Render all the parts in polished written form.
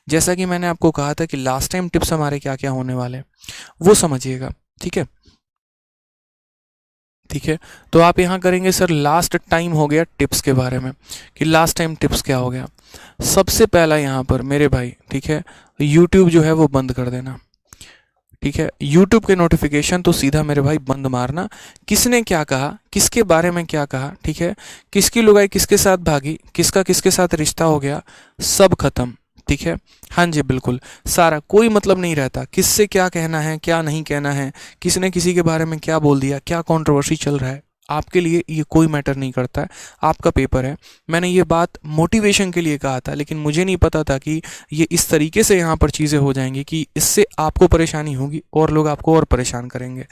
जैसा कि मैंने आपको कहा था कि लास्ट टाइम टिप्स हमारे क्या क्या होने वाले हैं वो समझिएगा। ठीक है, ठीक है। तो आप यहाँ करेंगे सर लास्ट टाइम हो गया टिप्स के बारे में, कि लास्ट टाइम टिप्स क्या हो गया। सबसे पहला यहाँ पर मेरे भाई, ठीक है, यूट्यूब जो है वो बंद कर देना। ठीक है, यूट्यूब के नोटिफिकेशन तो सीधा मेरे भाई बंद मारना। किसने क्या कहा, किसके बारे में क्या कहा, ठीक है, किसकी लुगाई किसके साथ भागी, किसका किसके साथ रिश्ता हो गया, सब खत्म। ठीक है, हाँ जी बिल्कुल, सारा, कोई मतलब नहीं रहता किससे क्या कहना है क्या नहीं कहना है, किसने किसी के बारे में क्या बोल दिया, क्या कंट्रोवर्सी चल रहा है, आपके लिए ये कोई मैटर नहीं करता है। आपका पेपर है। मैंने ये बात मोटिवेशन के लिए कहा था, लेकिन मुझे नहीं पता था कि ये इस तरीके से यहाँ पर चीज़ें हो जाएंगी कि इससे आपको परेशानी होगी और लोग आपको और परेशान करेंगे।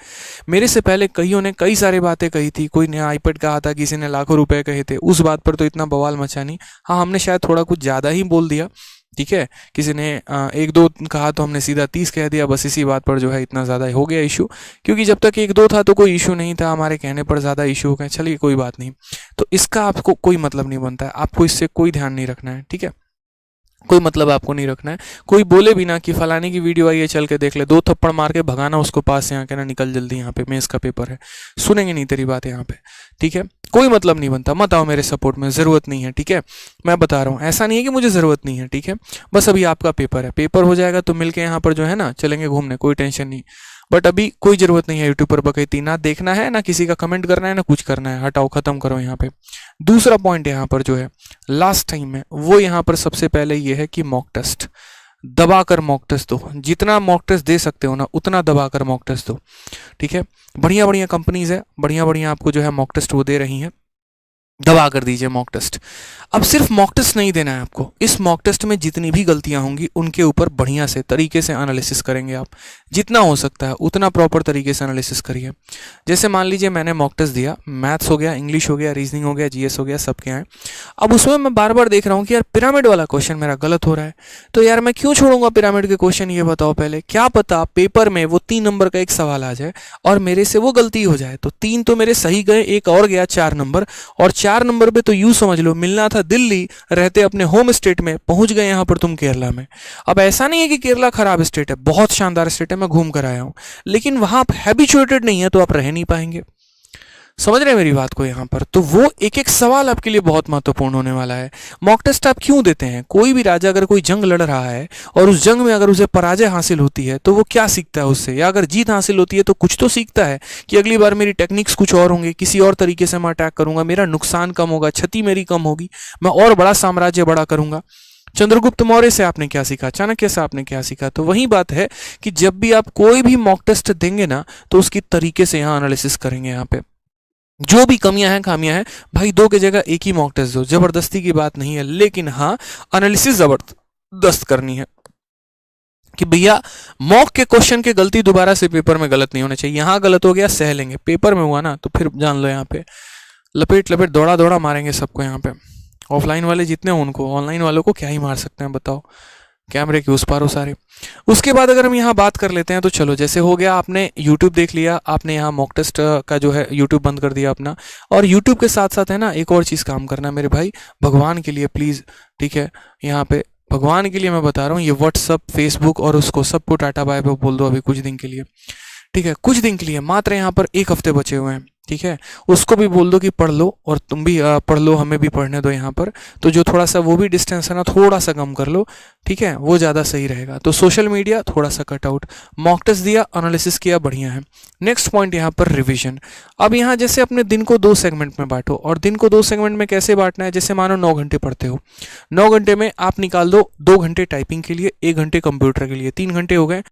मेरे से पहले कईयों ने कई सारी बातें कही थी, कोई ने आईपैड कहा था, किसी ने लाखों रुपए कहे थे, उस बात पर तो इतना बवाल मचा नहीं। हाँ, हमने शायद थोड़ा कुछ ज़्यादा ही बोल दिया। ठीक है, किसी ने एक दो कहा तो हमने सीधा 30 कह दिया, बस इसी बात पर जो है इतना ज़्यादा हो गया इशू। क्योंकि जब तक एक दो था तो कोई इशू नहीं था, हमारे कहने पर ज़्यादा इशू हो गए। चलिए कोई बात नहीं, तो इसका आपको कोई मतलब नहीं बनता है, आपको इससे कोई ध्यान नहीं रखना है। ठीक है, कोई मतलब आपको नहीं रखना है। कोई बोले भी ना कि फलाने की वीडियो आई है चल के देख ले, दो थप्पड़ मार के भगाना उसको पास से, यहाँ कहना निकल जल्दी, यहाँ पे मेंस का पेपर है, सुनेंगे नहीं तेरी बात यहाँ पे। ठीक है, कोई मतलब नहीं बनता, मत आओ मेरे सपोर्ट में, ज़रूरत नहीं है। ठीक है, मैं बता रहा हूँ, ऐसा नहीं है कि मुझे ज़रूरत नहीं है। ठीक है, बस अभी आपका पेपर है, पेपर हो जाएगा तो मिलके यहाँ पर जो है ना चलेंगे घूमने, कोई टेंशन नहीं। बट अभी कोई ज़रूरत नहीं है यूट्यूब पर बकैती ना देखना है, ना किसी का कमेंट करना है, ना कुछ करना है, हटाओ, ख़त्म करो यहाँ पे। दूसरा पॉइंट यहाँ पर जो है लास्ट टाइम में, वो यहाँ पर सबसे पहले ये है कि मॉक टेस्ट, दबाकर मॉक टेस्ट दो, जितना मॉक टेस्ट दे सकते हो ना उतना दबाकर मॉक टेस्ट दो। ठीक है, बढ़िया बढ़िया कंपनीज है, बढ़िया बढ़िया आपको जो है मॉक टेस्ट वो दे रही हैं, दबा कर दीजिए मॉक टेस्ट। अब सिर्फ मॉक टेस्ट नहीं देना है आपको, इस मॉक टेस्ट में जितनी भी गलतियां होंगी उनके ऊपर बढ़िया से तरीके से एनालिसिस करेंगे आप, जितना हो सकता है उतना प्रॉपर तरीके से एनालिसिस करिए। जैसे मान लीजिए मैंने मॉक टेस्ट दिया, मैथ्स हो गया, इंग्लिश हो गया, रीजनिंग हो गया, जीएस हो गया, सबके हैं। अब उसमें मैं बार बार देख रहा हूँ कि यार पिरामिड वाला क्वेश्चन मेरा गलत हो रहा है, तो यार मैं क्यों छोड़ूंगा पिरामिड के क्वेश्चन, ये बताओ पहले। क्या पता पेपर में वो 3 नंबर का एक सवाल आ जाए और मेरे से वो गलती हो जाए, तो 3 तो मेरे सही गए, एक और गया 4 नंबर, और 4 नंबर पे तो यूं समझ लो मिलना था दिल्ली, रहते अपने होम स्टेट में, पहुंच गए यहां पर तुम केरला में। अब ऐसा नहीं है कि केरला खराब स्टेट है, बहुत शानदार स्टेट है, मैं घूम कर आया हूं, लेकिन वहां आप हैबिचुएटेड नहीं है तो आप रह नहीं पाएंगे। समझ रहे हैं मेरी बात को यहाँ पर? तो वो एक एक सवाल आपके लिए बहुत महत्वपूर्ण होने वाला है। मॉक टेस्ट आप क्यों देते हैं? कोई भी राजा अगर कोई जंग लड़ रहा है और उस जंग में अगर उसे पराजय हासिल होती है तो वो क्या सीखता है उससे, या अगर जीत हासिल होती है तो कुछ तो सीखता है कि अगली बार मेरी टेक्निक्स कुछ और होंगे, किसी और तरीके से मैं अटैक करूंगा, मेरा नुकसान कम होगा, क्षति मेरी कम होगी, मैं और बड़ा साम्राज्य बड़ा करूंगा। चंद्रगुप्त मौर्य से आपने क्या सीखा, चाणक्य से आपने क्या सीखा? तो वही बात है कि जब भी आप कोई भी मॉक टेस्ट देंगे ना तो उसकी तरीके से यहाँ एनालिसिस करेंगे। यहाँ पे जो भी कमियां हैं खामियां हैं, भाई 2 की जगह एक ही मॉक टेस्ट दो, जबरदस्ती की बात नहीं है, लेकिन हाँ एनालिसिस जबरदस्त करनी है कि भैया मॉक के क्वेश्चन की गलती दोबारा से पेपर में गलत नहीं होना चाहिए। यहां गलत हो गया सह लेंगे, पेपर में हुआ ना तो फिर जान लो यहाँ पे लपेट लपेट दौड़ा दौड़ा मारेंगे सबको। यहाँ पे ऑफलाइन वाले जितने हो उनको, ऑनलाइन वालों को क्या ही मार सकते हैं बताओ, कैमरे के उस पार हो सारे। उसके बाद अगर हम यहाँ बात कर लेते हैं तो चलो, जैसे हो गया आपने यूट्यूब देख लिया, आपने यहाँ मॉक टेस्ट का जो है यूट्यूब बंद कर दिया अपना, और यूट्यूब के साथ साथ है ना एक और चीज़ काम करना है मेरे भाई, भगवान के लिए प्लीज़। ठीक है, यहाँ पे भगवान के लिए मैं बता रहा हूँ, ये व्हाट्सअप फेसबुक और उसको सबको टाटा बाय बाय बोल दो अभी कुछ दिन के लिए। ठीक है, कुछ दिन के लिए मात्र, यहाँ पर 1 हफ्ते बचे हुए हैं। ठीक है, उसको भी बोल दो कि पढ़ लो, और तुम भी पढ़ लो, हमें भी पढ़ने दो यहाँ पर। तो जो थोड़ा सा वो भी डिस्टेंस है ना थोड़ा सा कम कर लो। ठीक है, वो ज़्यादा सही रहेगा। तो सोशल मीडिया थोड़ा सा कट आउट, मॉक टेस्ट दिया, एनालिसिस किया, बढ़िया है। नेक्स्ट पॉइंट यहाँ पर रिवीजन। अब यहाँ जैसे अपने दिन को 2 सेगमेंट में बांटो, और दिन को 2 सेगमेंट में कैसे बांटना है, जैसे मानो 9 घंटे पढ़ते हो, 9 घंटे में आप निकाल दो 2 घंटे टाइपिंग के लिए, 1 घंटे कंप्यूटर के लिए, 3 घंटे हो गए।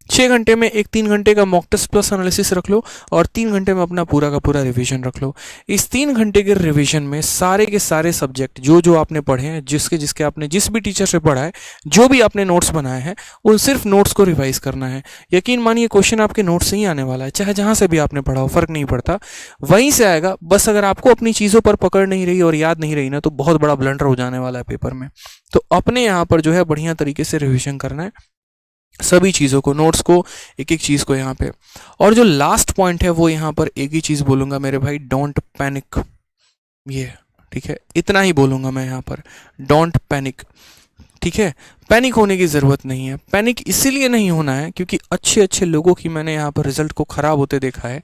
6 घंटे में एक 3 घंटे का मॉक टेस्ट प्लस एनालिसिस रख लो, और 3 घंटे में अपना पूरा का पूरा रिवीजन रख लो। इस 3 घंटे के रिवीजन में सारे के सारे सब्जेक्ट जो जो आपने पढ़े हैं, जिसके जिसके आपने जिस भी टीचर से पढ़ा है, जो भी आपने नोट्स बनाए हैं, उन सिर्फ नोट्स को रिवाइज करना है। यकीन मानिए क्वेश्चन आपके नोट्स से ही आने वाला है, चाहे जहाँ से भी आपने पढ़ा हो, फर्क नहीं पड़ता, वहीं से आएगा। बस अगर आपको अपनी चीज़ों पर पकड़ नहीं रही और याद नहीं रही ना, तो बहुत बड़ा ब्लंडर हो जाने वाला है पेपर में। तो अपने यहाँ पर जो है बढ़िया तरीके से रिविजन करना है सभी चीज़ों को, नोट्स को, एक एक चीज़ को यहाँ पे। और जो लास्ट पॉइंट है वो यहाँ पर एक ही चीज़ बोलूँगा मेरे भाई, डोंट पैनिक। ये ठीक है, इतना ही बोलूँगा मैं यहाँ पर, डोंट पैनिक। ठीक है, पैनिक होने की ज़रूरत नहीं है। पैनिक इसीलिए नहीं होना है क्योंकि अच्छे अच्छे लोगों की मैंने यहाँ पर रिजल्ट को ख़राब होते देखा है।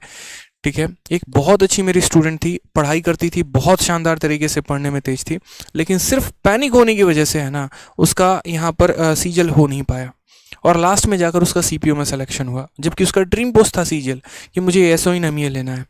ठीक है, एक बहुत अच्छी मेरी स्टूडेंट थी, पढ़ाई करती थी, बहुत शानदार तरीके से पढ़ने में तेज थी, लेकिन सिर्फ पैनिक होने की वजह से है ना उसका यहाँ पर सीजल हो नहीं पाया और लास्ट में जाकर उसका सीपीयू में सिलेक्शन हुआ, जबकि उसका ड्रीम पोस्ट था सीजल कि मुझे एसओ इन एमईए लेना है।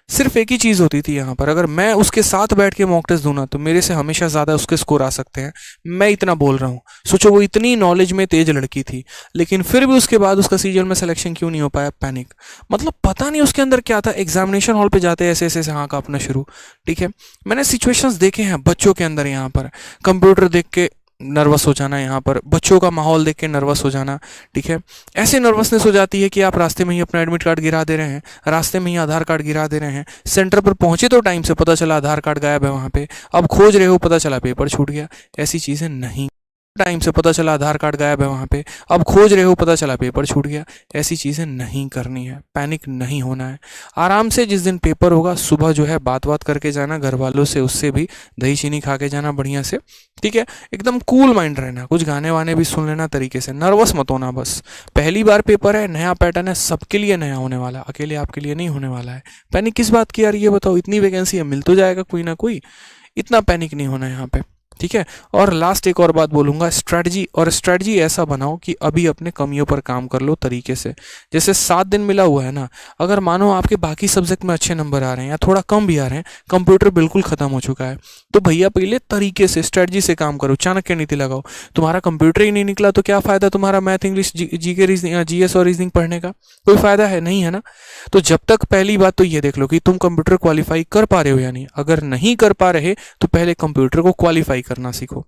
सिर्फ एक ही चीज़ होती थी यहाँ पर, अगर मैं उसके साथ बैठ के मॉक टेस्ट दूँ ना तो मेरे से हमेशा ज़्यादा उसके स्कोर आ सकते हैं। मैं इतना बोल रहा हूँ, सोचो वो इतनी नॉलेज में तेज लड़की थी, लेकिन फिर भी उसके बाद उसका सीजल में सिलेक्शन क्यों नहीं हो पाया? पैनिक। मतलब पता नहीं उसके अंदर क्या था। एग्जामिनेशन हॉल पे जाते ऐसे ऐसे हाँ कांपना शुरू। ठीक है, मैंने सिचुएशंस देखे हैं बच्चों के अंदर, यहाँ पर कंप्यूटर देख के नर्वस हो जाना, यहाँ पर बच्चों का माहौल देख के नर्वस हो जाना। ठीक है, ऐसे नर्वसनेस हो जाती है कि आप रास्ते में ही अपना एडमिट कार्ड गिरा दे रहे हैं, रास्ते में ही आधार कार्ड गिरा दे रहे हैं, सेंटर पर पहुंचे तो टाइम से, पता चला आधार कार्ड गायब है वहाँ पे, अब खोज रहे हो पता चला पेपर छूट गया। ऐसी चीज़ें नहीं, टाइम से पता चला आधार कार्ड गायब है वहाँ पे, अब खोज रहे हो पता चला पेपर छूट गया। ऐसी चीज़ें नहीं करनी है, पैनिक नहीं होना है। आराम से जिस दिन पेपर होगा सुबह जो है बात करके जाना घर वालों से, उससे भी दही चीनी खा के जाना बढ़िया से। ठीक है, एकदम कूल माइंड रहना, कुछ गाने वाने भी सुन लेना तरीके से, नर्वस मत होना। बस पहली बार पेपर है, नया पैटर्न है, सबके लिए नया होने वाला, अकेले आपके लिए नहीं होने वाला है। पैनिक किस बात की यार, ये बताओ, इतनी वैकेंसी है, मिल तो जाएगा कोई ना कोई, इतना पैनिक नहीं होना है यहाँ पे। ठीक है, और लास्ट एक और बात बोलूँगा, स्ट्रैटेजी। और स्ट्रैटेजी ऐसा बनाओ कि अभी अपने कमियों पर काम कर लो तरीके से। जैसे 7 दिन मिला हुआ है ना, अगर मानो आपके बाकी सब्जेक्ट में अच्छे नंबर आ रहे हैं या थोड़ा कम भी आ रहे हैं, कंप्यूटर बिल्कुल ख़त्म हो चुका है, तो भैया पहले तरीके से स्ट्रैटेजी से काम करो, चाणक्य नीति लगाओ। तुम्हारा कंप्यूटर ही नहीं निकला तो क्या फ़ायदा तुम्हारा मैथ, इंग्लिश, जी के रीजनिंग, जीएस और रीजनिंग पढ़ने का? कोई फ़ायदा है नहीं, है ना। तो जब तक, पहली बात तो ये देख लो कि तुम कंप्यूटर क्वालिफाई कर पा रहे हो या नहीं। अगर नहीं कर पा रहे तो पहले कंप्यूटर को क्वालिफाई करना सीखो।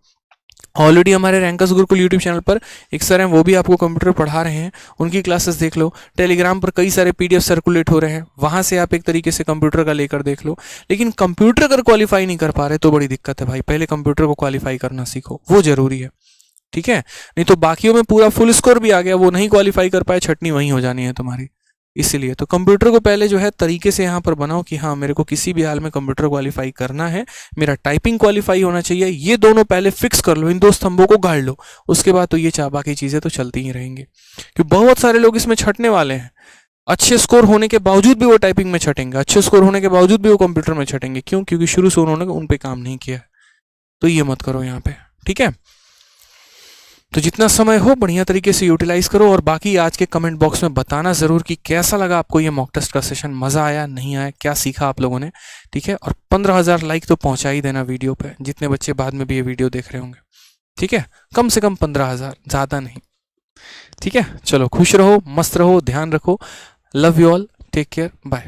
ऑलरेडी हमारे रैंकर्स गुरुकुल यूट्यूब चैनल पर एक सर हैं, वो भी आपको कंप्यूटर पढ़ा रहे हैं, उनकी क्लासेस देख लो। टेलीग्राम पर कई सारे पीडीएफ सर्कुलेट हो रहे हैं, वहां से आप एक तरीके से कंप्यूटर का लेकर देख लो। लेकिन कंप्यूटर अगर क्वालिफाई नहीं कर पा रहे तो बड़ी दिक्कत है भाई, पहले कंप्यूटर को क्वालिफाई करना सीखो, वो जरूरी है। ठीक है, नहीं तो बाकियों में पूरा फुल स्कोर भी आ गया, वो नहीं क्वालिफाई कर पाए, छटनी वहीं हो जानी है तुम्हारी। इसीलिए तो कंप्यूटर को पहले जो है तरीके से यहाँ पर बनाओ कि हाँ मेरे को किसी भी हाल में कंप्यूटर क्वालिफाई करना है, मेरा टाइपिंग क्वालिफाई होना चाहिए। ये दोनों पहले फिक्स कर लो, इन दो स्तंभों को गाड़ लो, उसके बाद तो ये बाकी चीज़ें तो चलती ही रहेंगी। क्योंकि बहुत सारे लोग इसमें छटने वाले हैं, अच्छे स्कोर होने के बावजूद भी वो टाइपिंग में छटेंगे, अच्छे स्कोर होने के बावजूद भी वो कंप्यूटर में छटेंगे। क्यों? क्योंकि शुरू से उन्होंने उन पर काम नहीं किया। तो ये मत करो यहाँ पे। ठीक है, तो जितना समय हो बढ़िया तरीके से यूटिलाइज करो। और बाकी आज के कमेंट बॉक्स में बताना ज़रूर कि कैसा लगा आपको ये मॉक टेस्ट का सेशन, मज़ा आया नहीं आया, क्या सीखा आप लोगों ने। ठीक है, और 15,000 लाइक तो पहुंचा ही देना वीडियो पे, जितने बच्चे बाद में भी ये वीडियो देख रहे होंगे। ठीक है, कम से कम 15,000, ज़्यादा नहीं। ठीक है, चलो खुश रहो, मस्त रहो, ध्यान रखो। Love you all, take care, bye.